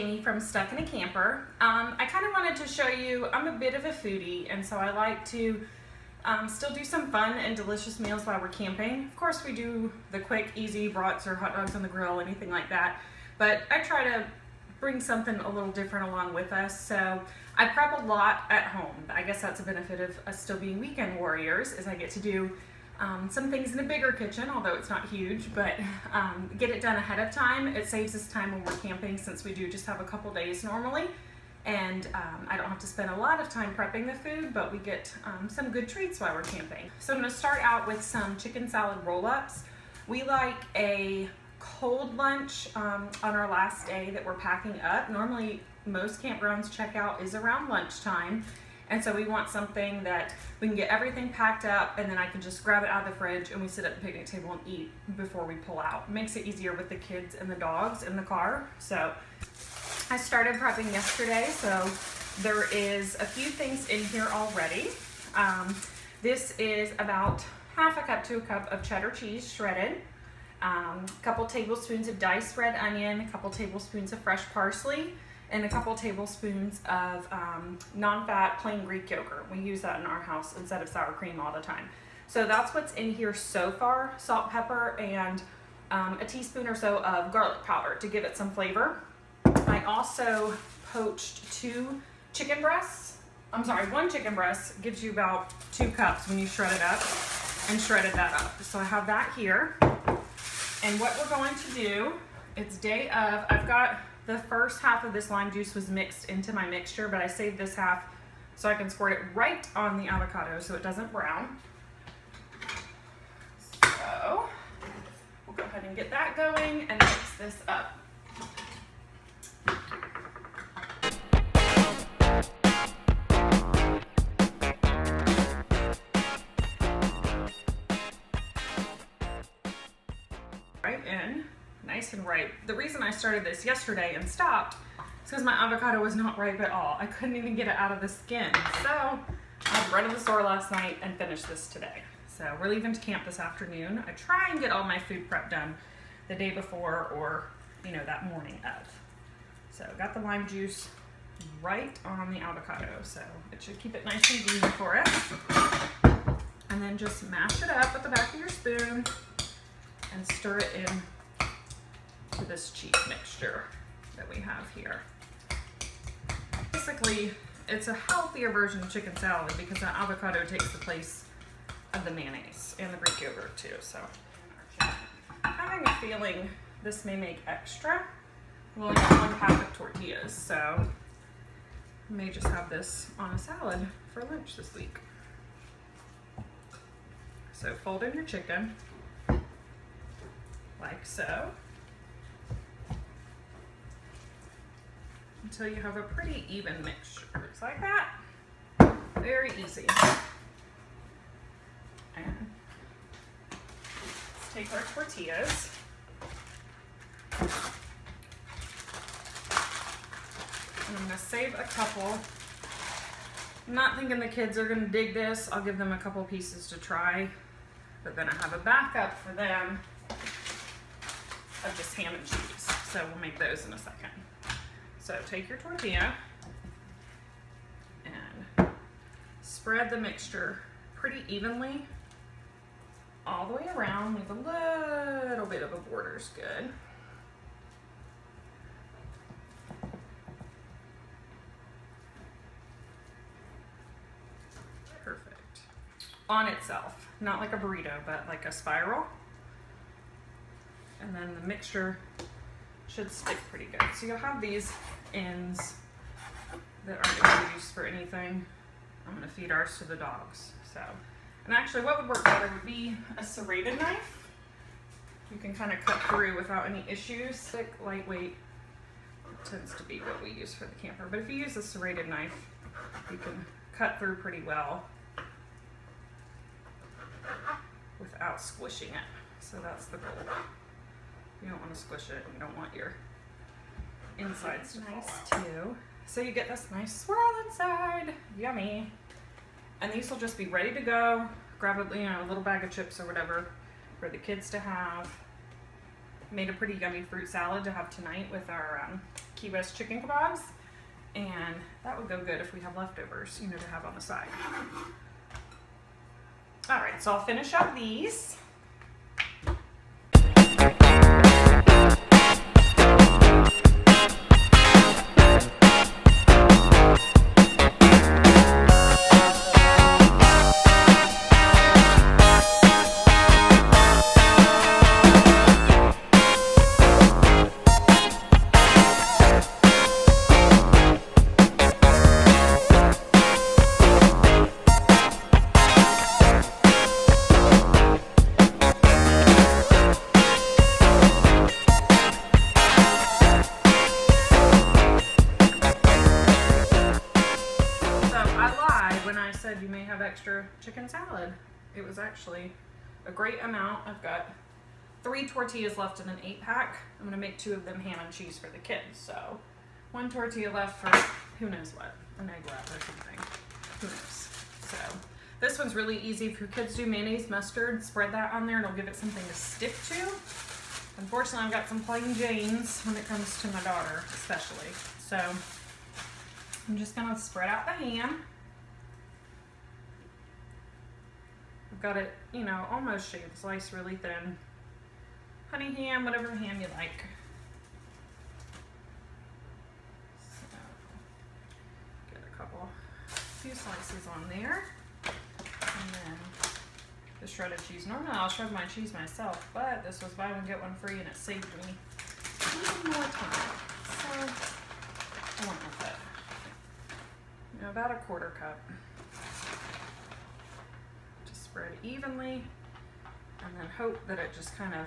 Jamie from Stuck in a Camper. I kind of wanted to show you, I'm a bit of a foodie, and so I like to still do some fun and delicious meals while we're camping. Of course, we do the quick, easy brats or hot dogs on the grill, anything like that, but I try to bring something a little different along with us. So I prep a lot at home. I guess that's a benefit of us still being weekend warriors, is I get to do some things in a bigger kitchen, although it's not huge, but get it done ahead of time. It saves us time when we're camping, since we do just have a couple days normally, and I don't have to spend a lot of time prepping the food, but we get some good treats while we're camping. So I'm going to start out with some chicken salad roll-ups. We like a cold lunch on our last day that we're packing up. Normally most campgrounds checkout is around lunchtime, and so we want something that we can get everything packed up, and then I can just grab it out of the fridge and we sit at the picnic table and eat before we pull out. It makes it easier with the kids and the dogs in the car. So I started prepping yesterday, so there is a few things in here already. This is about half a cup to a cup of cheddar cheese shredded, a couple tablespoons of diced red onion, a couple tablespoons of fresh parsley, and a couple tablespoons of non-fat plain Greek yogurt. We use that in our house instead of sour cream all the time. So that's what's in here so far. Salt, pepper, and a teaspoon or so of garlic powder to give it some flavor. I also poached one chicken breast gives you about 2 cups when you shred it up, and shredded that up. So I have that here. And what we're going to do, it's day of, I've got the first half of this lime juice was mixed into my mixture, but I saved this half so I can squirt it right on the avocado so it doesn't brown. So we'll go ahead and get that going and mix this up. Right in, nice and ripe. The reason I started this yesterday and stopped is because my avocado was not ripe at all. I couldn't even get it out of the skin. So I run to the store last night and finished this today. So we're leaving to camp this afternoon. I try and get all my food prep done the day before, or that morning of. So got the lime juice right on the avocado, so it should keep it nice and green for us. And then just mash it up with the back of your spoon and stir it in to this cheese mixture that we have here. Basically, it's a healthier version of chicken salad because that avocado takes the place of the mayonnaise and the Greek yogurt too. So I'm having a feeling this may make extra. We only got 1 pack of tortillas, so I may just have this on a salad for lunch this week. So fold in your chicken like so, until you have a pretty even mixture. It's like that. Very easy. And let's take our tortillas. And I'm going to save a couple. I'm not thinking the kids are going to dig this. I'll give them a couple pieces to try, but then I have a backup for them of just ham and cheese. So we'll make those in a second. So take your tortilla and spread the mixture pretty evenly all the way around. Leave a little bit of a border is good. Perfect. On itself, not like a burrito, but like a spiral. And then the mixture should stick pretty good. So you'll have these ends that aren't going to be used for anything. I'm going to feed ours to the dogs. So, and actually what would work better would be a serrated knife. You can kind of cut through without any issues. Thick, lightweight tends to be what we use for the camper. But if you use a serrated knife, you can cut through pretty well without squishing it. So that's the goal. You don't want to squish it. You don't want your insides to nice too. So you get this nice swirl inside. Yummy. And these will just be ready to go. Grab a little bag of chips or whatever for the kids to have. Made a pretty yummy fruit salad to have tonight with our Key West chicken kebabs, and that would go good if we have leftovers, you know, to have on the side. All right, so I'll finish up these. You may have extra chicken salad. It was actually a great amount. I've got 3 tortillas left in an 8-pack. I'm gonna make 2 of them ham and cheese for the kids. So 1 tortilla left for who knows what, an egg wrap or something. Who knows? So this one's really easy. If your kids do mayonnaise, mustard, spread that on there and it'll give it something to stick to. Unfortunately, I've got some plain Janes when it comes to my daughter, especially. So I'm just gonna spread out the ham. I've got it, you know, almost shaved, sliced really thin. Honey ham, whatever ham you like. So, get a few slices on there. And then the shredded cheese. Normally I'll shred my cheese myself, but this was buy one get one free and it saved me even more time. So I went with it. You know, about a 1/4 cup. Spread evenly and then hope that it just kind of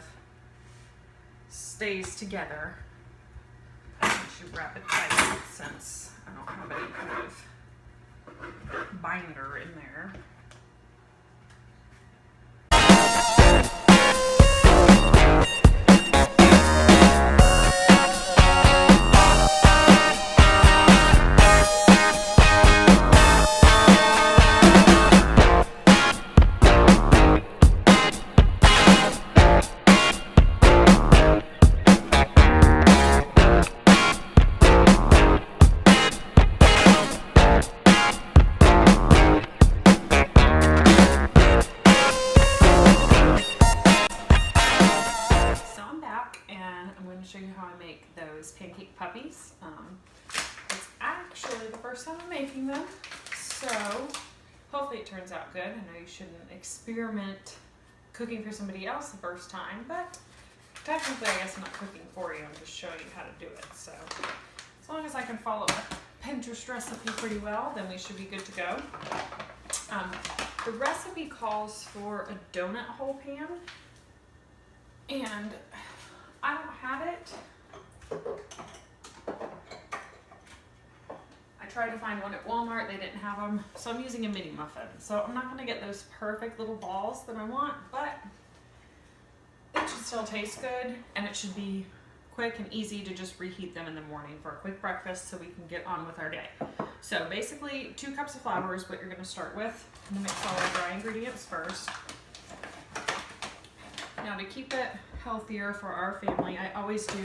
stays together. I should wrap it tight since I don't have any kind of binder in there. Show you how I make those pancake puppies. It's actually the first time I'm making them, so hopefully it turns out good. I know you shouldn't experiment cooking for somebody else the first time, but technically I guess I'm not cooking for you, I'm just showing you how to do it. So as long as I can follow a Pinterest recipe pretty well, then we should be good to go. The recipe calls for a donut hole pan, and I don't have it. I tried to find one at Walmart, they didn't have them, so I'm using a mini muffin. So I'm not gonna get those perfect little balls that I want, but it should still taste good, and it should be quick and easy to just reheat them in the morning for a quick breakfast so we can get on with our day. So basically 2 cups of flour is what you're gonna start with. I'm gonna mix all our dry ingredients first. Now to keep it healthier for our family, I always do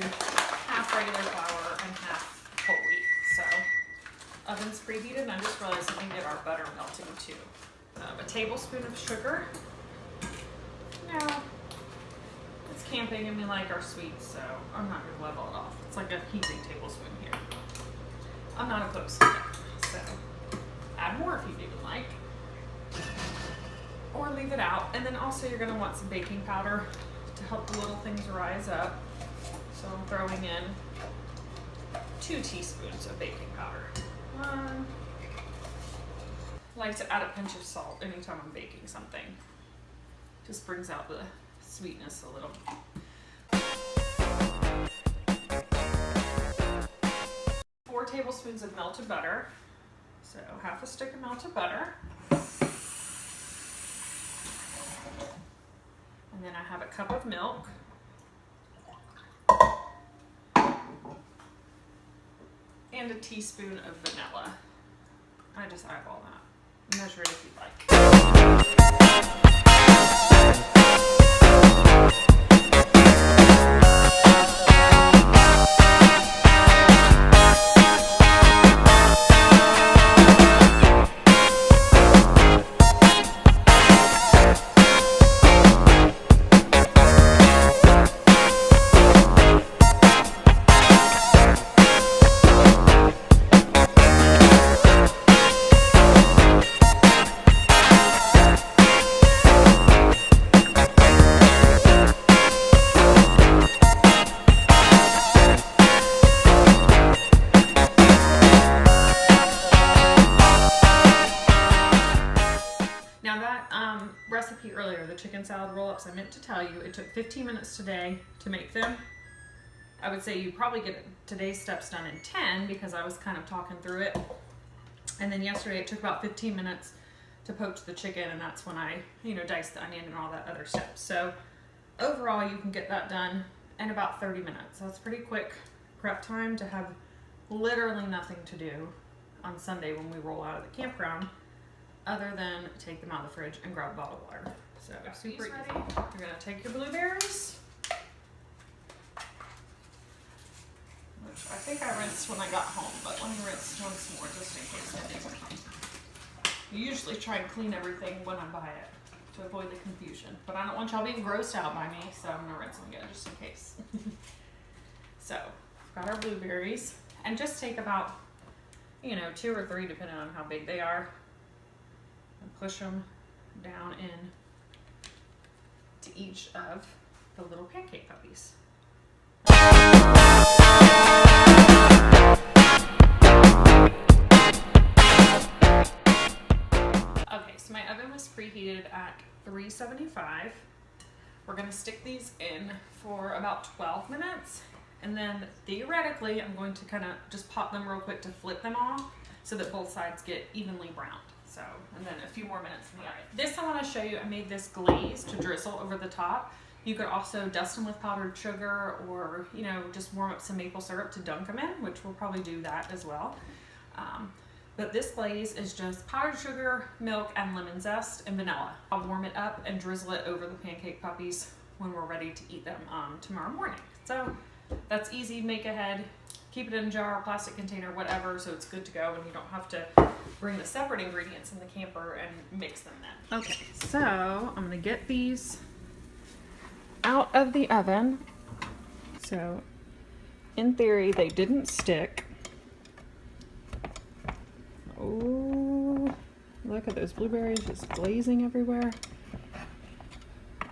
half regular flour and half whole wheat. So oven's preheated, and I just realized we can get our butter melting too. A tablespoon of sugar. Now, it's camping and we like our sweets, so I'm not gonna level it off. It's like a heaping tablespoon here. I'm not opposed to it, so add more if you even like. Or leave it out. And then also you're gonna want some baking powder to help the little things rise up. So I'm throwing in 2 teaspoons of baking powder. I like to add a pinch of salt anytime I'm baking something. Just brings out the sweetness a little. 4 tablespoons of melted butter. So half a stick of melted butter. And then I have a cup of milk. And a teaspoon of vanilla. I just eyeball that. Measure it if you'd like. Now that recipe earlier, the chicken salad roll-ups, I meant to tell you, it took 15 minutes today to make them. I would say you probably get today's steps done in 10 because I was kind of talking through it. And then yesterday it took about 15 minutes to poach the chicken, and that's when I, diced the onion and all that other stuff. So overall, you can get that done in about 30 minutes. So it's pretty quick prep time to have literally nothing to do on Sunday when we roll out of the campground other than take them out of the fridge and grab a bottle of water. So super easy. You're gonna take your blueberries, which I think I rinsed when I got home, but let me rinse once more just in case I didn't. I usually try and clean everything when I buy it to avoid the confusion, but I don't want y'all being grossed out by me, so I'm gonna rinse them again just in case. So, we've got our blueberries, and just take about, 2 or 3 depending on how big they are, and push them down in to each of the little pancake puppies. Okay, so my oven was preheated at 375. We're gonna stick these in for about 12 minutes. And then theoretically, I'm going to kind of just pop them real quick to flip them off so that both sides get evenly browned. So, and then a few more minutes in the oven. This I want to show you, I made this glaze to drizzle over the top. You could also dust them with powdered sugar or, just warm up some maple syrup to dunk them in, which we'll probably do that as well. But this glaze is just powdered sugar, milk, and lemon zest and vanilla. I'll warm it up and drizzle it over the pancake puppies when we're ready to eat them tomorrow morning. So that's easy, make ahead, keep it in a jar, plastic container, whatever, so it's good to go and you don't have to bring the separate ingredients in the camper and mix them then. Okay, so I'm gonna get these out of the oven. So in theory, they didn't stick. Oh, look at those blueberries just glazing everywhere.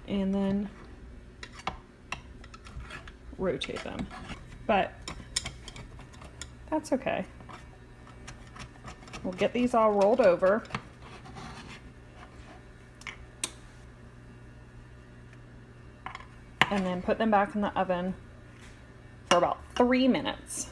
And then rotate them, but that's okay. We'll get these all rolled over. And then put them back in the oven for about 3 minutes.